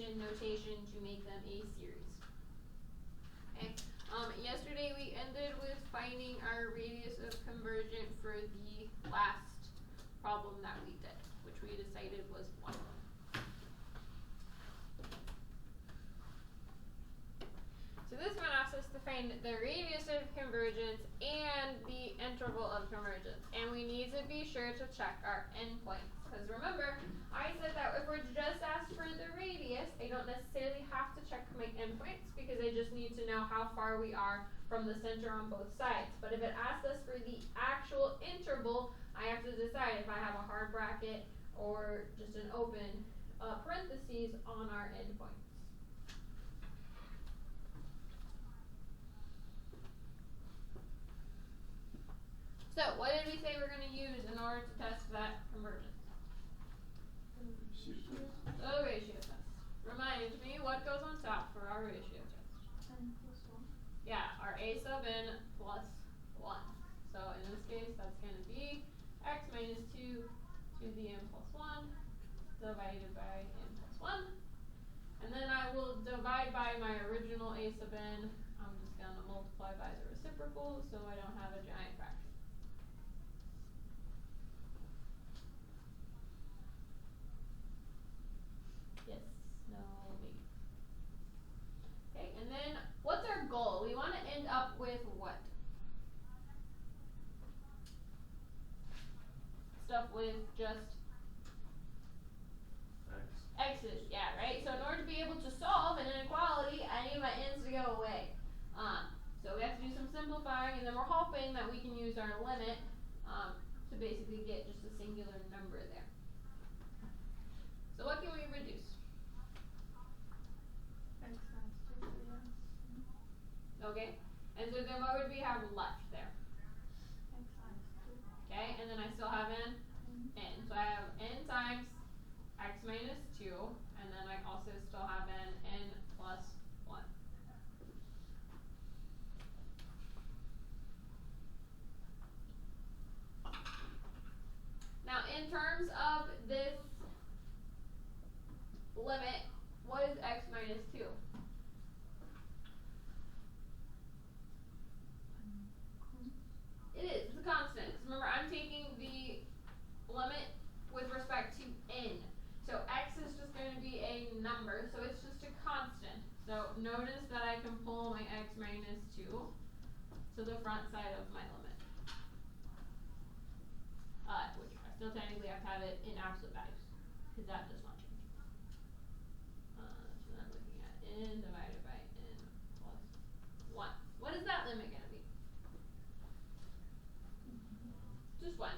conjugation notation to make them a series. Okay. Yesterday we ended with finding our radius of convergence for the last problem that we did, which we decided was 1. So this one asks us to find the radius of convergence and the interval of convergence. And we need to be sure to check our endpoints. Because remember, I said that if we're just asked for the radius, I don't necessarily have to check my endpoints because I just need to know how far we are from the center on both sides. But if it asks us for the actual interval, I have to decide if I have a hard bracket or just an open parentheses on our endpoints. So, what did we say we're going to use in order to test that convergence? The ratio test. Remind me, what goes on top for our ratio test? N plus 1. Yeah, our a sub n plus 1. So, in this case, that's going to be x minus 2 to the n plus 1 divided by n plus 1. And then I will divide by my original a sub n. I'm just going to multiply by the reciprocal so I don't have a giant fraction. Yes, no, maybe. Okay, and then what's our goal? We want to end up with what? Stuff with just x's, yeah, right? So in order to be able to solve an inequality, I need my n's to go away. So we have to do some simplifying, and then we're hoping that we can use our limit to basically get just a singular number there. So what can we reduce? X minus 2 to the n. Okay, and so then what would we have left there? X minus 2. Okay, and then I still have n. So I have n times x minus 2, and then I also still have n plus 1. Now, in terms of this limit, what is x minus 2? It is. It's a constant. Remember, I'm taking the limit with respect to n. So x is just going to be a number, so it's just a constant. So notice that I can pull my x minus 2 to the front side of my limit. Which I still technically have to have it in absolute values, because that does not change. So then I'm looking at n divided by n plus 1. What is that limit going to be? Just 1.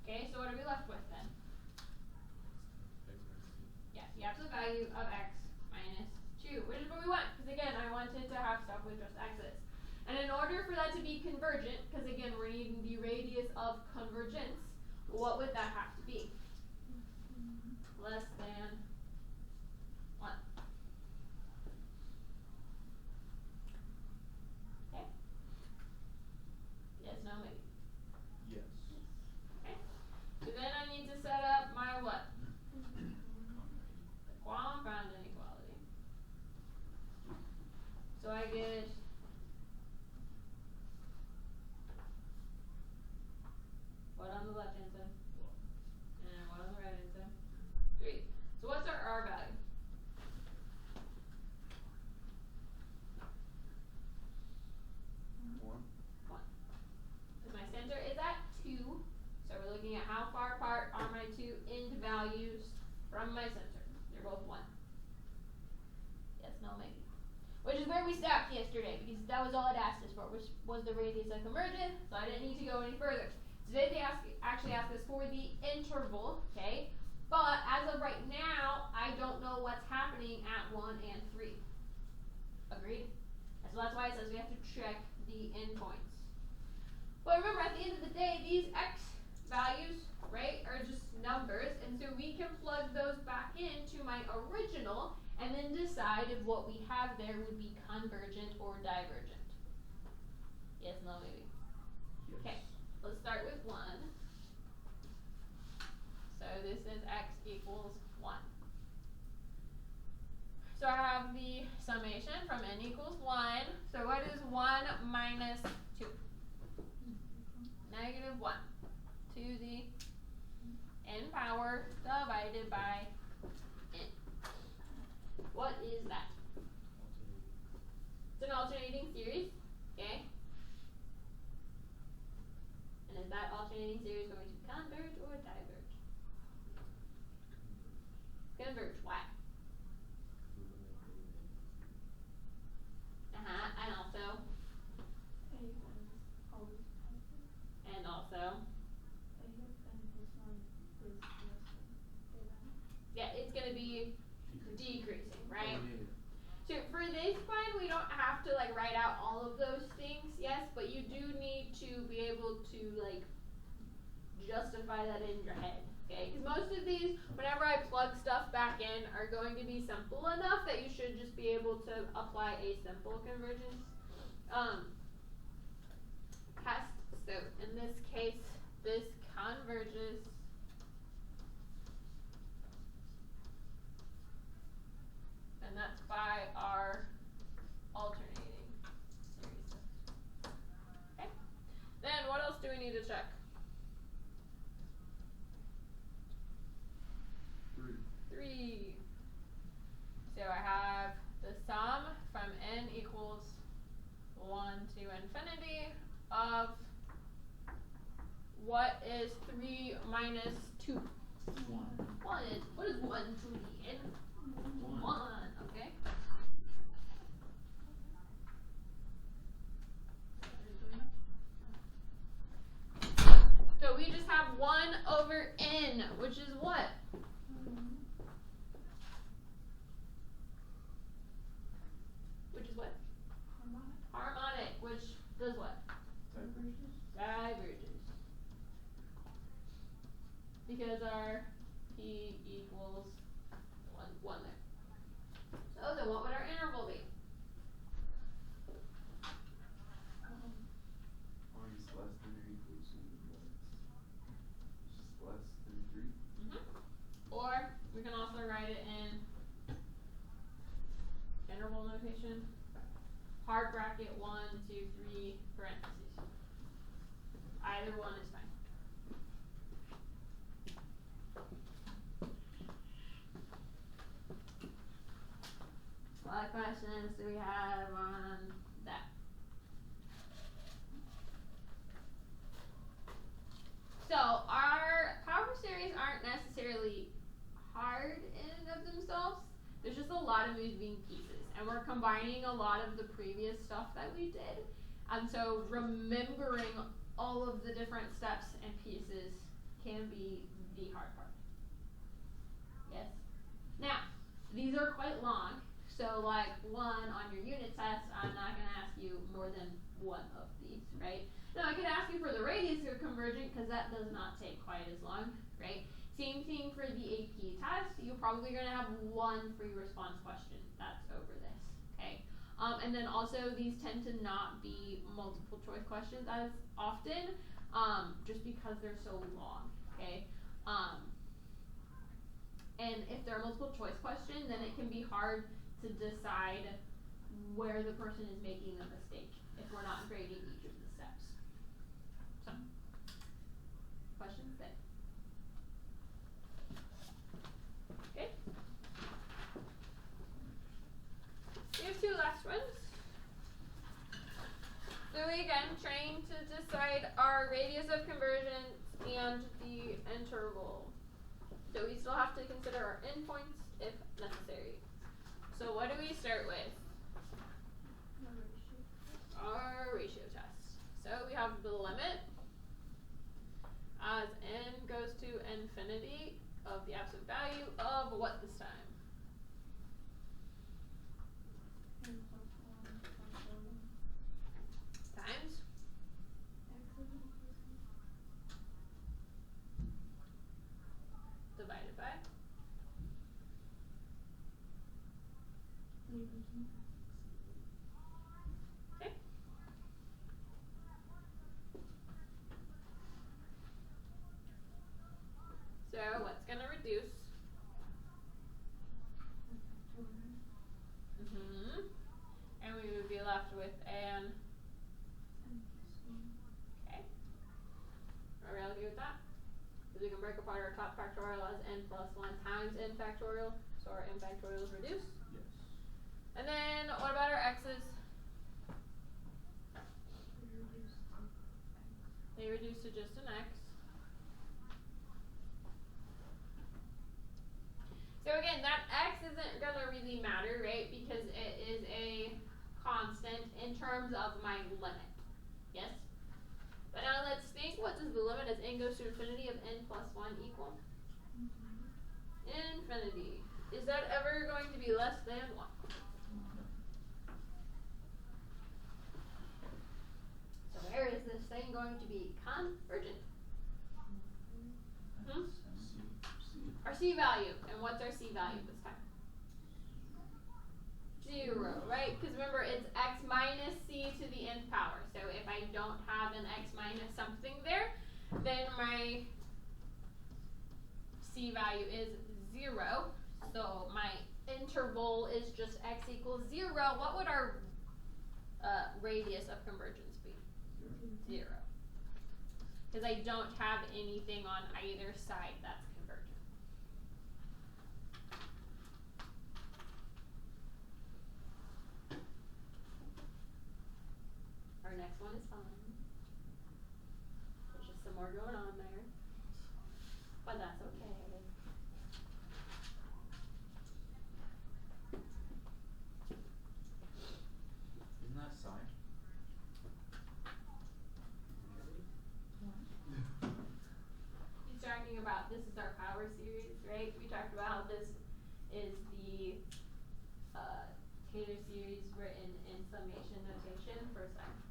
Okay, so what are we left with then? Yes, the absolute value of x minus 2, which is what we want, because again, I wanted to have stuff with just x's. And in order for that to be convergent, because again, we're needing the radius of convergence, what would that have to be? Less than 1. Okay? Yes, no, maybe. Yes. Okay. So then I need to set up my what? The compound inequality. So I get what on the left hand side? And what on the right hand side? 3. So what's our R value? One. 1. Because my center is at 2. So we're looking at how far apart are my two end values from my center. They're both 1. Yes, no, maybe. Which is where we stopped yesterday, because that was all it asked us for, which was the radius of convergence, so I didn't need to go any further. Today they actually asked us for the interval, okay? But as of right now, I don't know what's happening at 1 and 3. Agreed? And so that's why it says we have to check the endpoints. But remember, at the end of the day, these x values, right, are just numbers, and so we can plug those back into my original and then decide if what we have there would be convergent or divergent. Yes, no, maybe. Yes. Okay, let's start with 1. So this is x equals 1. So I have the summation from n equals 1. So what is 1 minus 2? Negative 1 to the n power divided by n. What is that? It's an alternating series, okay? And is that alternating series going to converge or diverge? Converge. Why? And also, A is always positive. and also, A of n equals 1 is less than A of n. yeah, it's going to be decreasing, right? Oh, yeah. So for this one, we don't have to like write out all of those things, yes, but you do need to be able to like justify that in your head, okay? Because most of these, whenever I plug stuff back in, are going to be simple enough that you should just be able to apply a simple convergence test. So in this case, this converges and that's by our alternating series. Okay. Then what else do we need to check? 3. So I have the sum from n equals 1 to infinity of what is 3 minus 2? 1. 1 is, what is 1 to the n? 1, okay. So we just have 1 over n, which is what? Which is what? Harmonic, which does what? Diverges. Because our p equals 1 there. So then what would our interval be? R is less than or equal to just less than 3. Or we can also write it in interval notation. Hard bracket 1, 2, 3 parentheses. Either one is fine. What questions do we have on that? So our power series aren't necessarily hard in and of themselves. There's just a lot of moving pieces, and we're combining a lot of the previous stuff that we did. And so remembering all of the different steps and pieces can be the hard part. Yes? Now, these are quite long, so like one on your unit test, I'm not going to ask you more than one of these, right? Now I could ask you for the radius of convergent because that does not take quite as long, right? Same thing for the AP test. You're probably going to have one free response question that's over this, okay? And then also these tend to not be multiple choice questions as often, just because they're so long, okay? And if they're a multiple choice question, then it can be hard to decide where the person is making a mistake if we're not grading each of the steps. So, questions there? Okay. We have 2 last ones. So we again trying to decide our radius of convergence and the interval. So we still have to consider our endpoints if necessary. So what do we start with? Our ratio test. So we have the limit as n goes to infinity of the absolute value of what this time? N plus 1 plus 1. Times? Divided by? Okay. So what's going to reduce? factorial, so our n factorials reduce. Yes. And then what about our x's? They reduce to just an x. So again, that x isn't gonna really matter, right? Because it is a constant in terms of my limit. Yes? But now let's think, what does the limit as n goes to infinity of n plus 1 equal? Infinity. Is that ever going to be less than 1? So where is this thing going to be convergent? Hmm? C. Our c value. And what's our c value this time? 0, right? Because remember, it's x minus c to the nth power. So if I don't have an x minus something there, then my c value is 0. So my interval is just x equals 0. What would our radius of convergence be? 0. Because I don't have anything on either side that's convergent. Our next one is fine. There's just some more going on there. But that's okay. Isn't that psi? He's talking about, this is our power series, right? We talked about how this is the Taylor series written in summation notation for sine.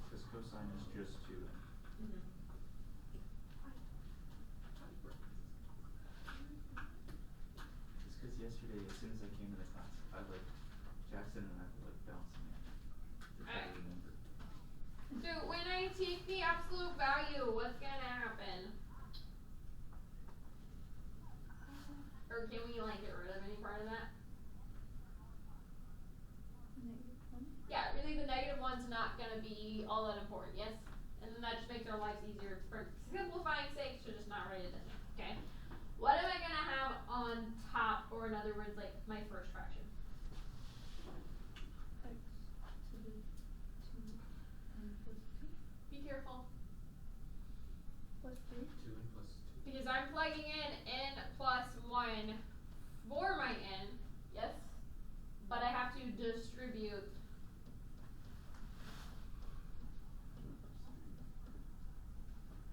Because cosine is just 2n. Mm-hmm. It's because yesterday, as soon as I came to the class, Jackson and I were bouncing it. To try to remember. So when I take the absolute value, what's gonna happen? Or can we like get rid of any part of that? Yeah, really the negative one's not gonna be all that important, yes? And then that just makes our lives easier for simplifying sake to just not write it in there, okay? What am I gonna have on top, or in other words, like my first fraction? X to the 2n plus 2. Be careful. Plus 3. 2n plus 2. Because I'm plugging in n plus 1 for my n, yes? But I have to distribute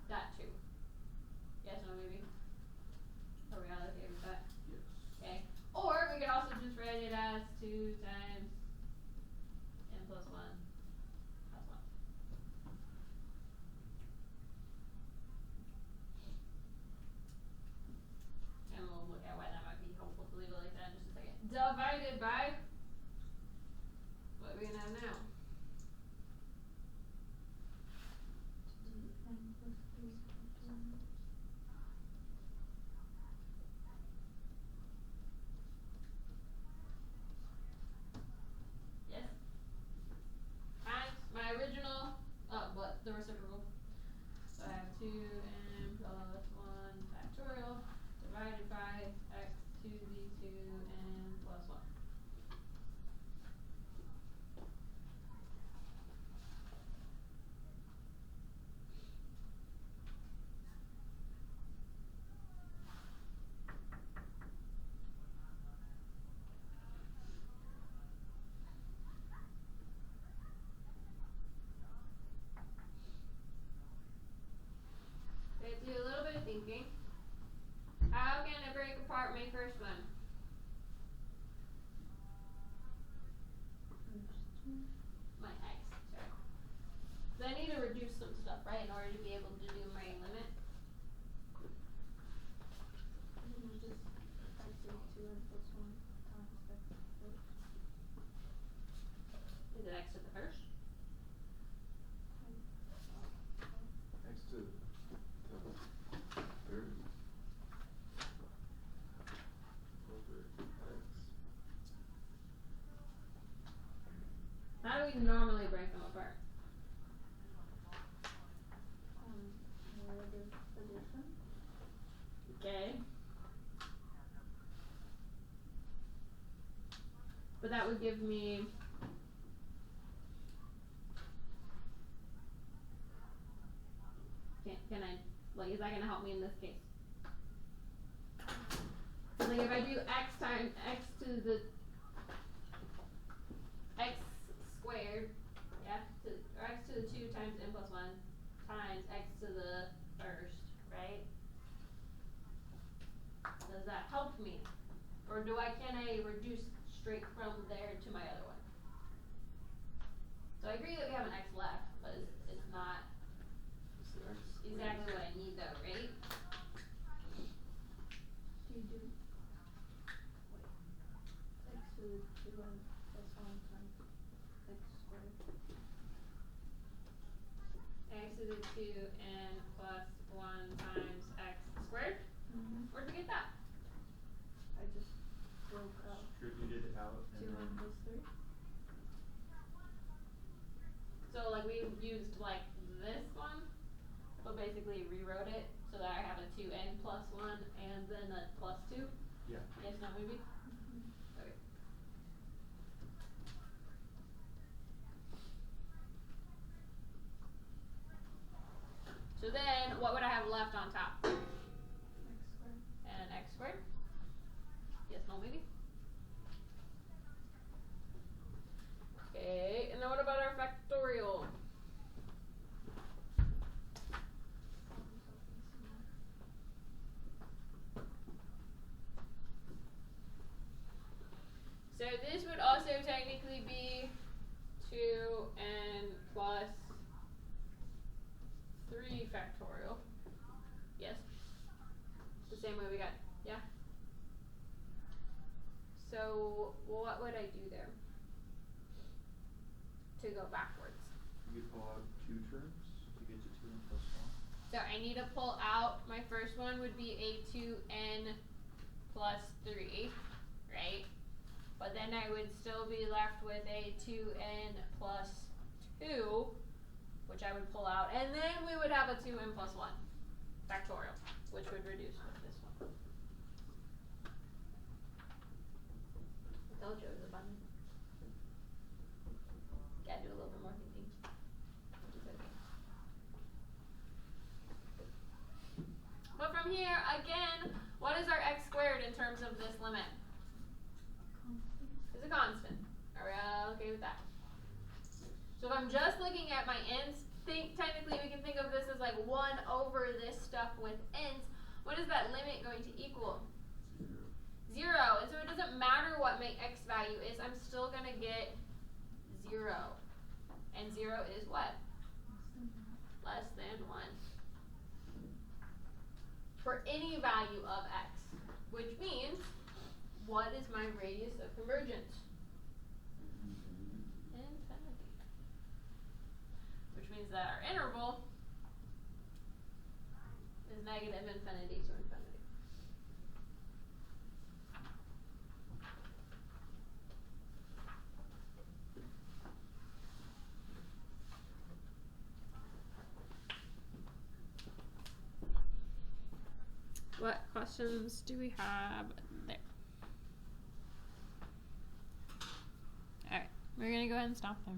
that too. Yes, no, maybe? Are we all okay with that? Yes. Okay. Or we could also just write it as 2 times n plus 1 plus 1. And we'll look at why that might be helpful to leave it like that in just a second. Divided by, what are we gonna have now? 2n plus 3 plus 1. Yes? Times my original, what, the reciprocal. So I have 2n plus 1 factorial divided by x to the 2n plus 1. Let's do a little bit of thinking. How can I break apart my first one? My x, sorry. So I need to reduce some stuff, right, in order to be able to do my limit. Just x is 2n plus 1 times x first. Is it x to the first? X to the third over x. How do we normally break them apart? Negative addition. Okay. But that would give me can I, like, is that gonna help me in this case? Like if I do x times x to the x squared, yeah, or x to the 2 times n plus 1 times x to the first, right? Does that help me? Or can I reduce straight from there to my other one? So I agree that we have an x left, but it's not It's the X exactly what I need though, right? Do you do, x to the 2n plus 1 times x squared? X to the 2n plus 1 times x squared? Where'd we get that? I just broke out Distributed out and 2n then plus 3. So like we used like this one, but basically rewrote it so that I have a 2n plus 1 and then a plus 2. yeah. Yes, no, maybe? Okay. So then what would I have left on top? X squared. And x squared? Yes, no, maybe? Okay, and then what about our factorial? So this would also technically be 2n plus 3 factorial. Yes? The same way we got, yeah? So what would I do there to go backwards? You pull out 2 terms to get to 2n plus 1. So I need to pull out, my first one would be a 2n plus 3, right? But then I would still be left with a 2n plus 2, which I would pull out, and then we would have a 2n plus 1 factorial, which would reduce with this one. I told you it was a button. Gotta do a little bit more thinking. Which is okay. But from here, again, what is our x squared in terms of this limit? It's a constant. Are we okay with that? So if I'm just looking at my n's, technically we can think of this as like 1 over this stuff with n's. What is that limit going to equal? 0. And so it doesn't matter what my x value is, I'm still going to get 0. And 0 is what? Less than 1. For any value of x. Which means, what is my radius of convergence? Infinity. Which means that our interval is negative infinity to infinity. What questions do we have there? Alright, we're gonna go ahead and stop there.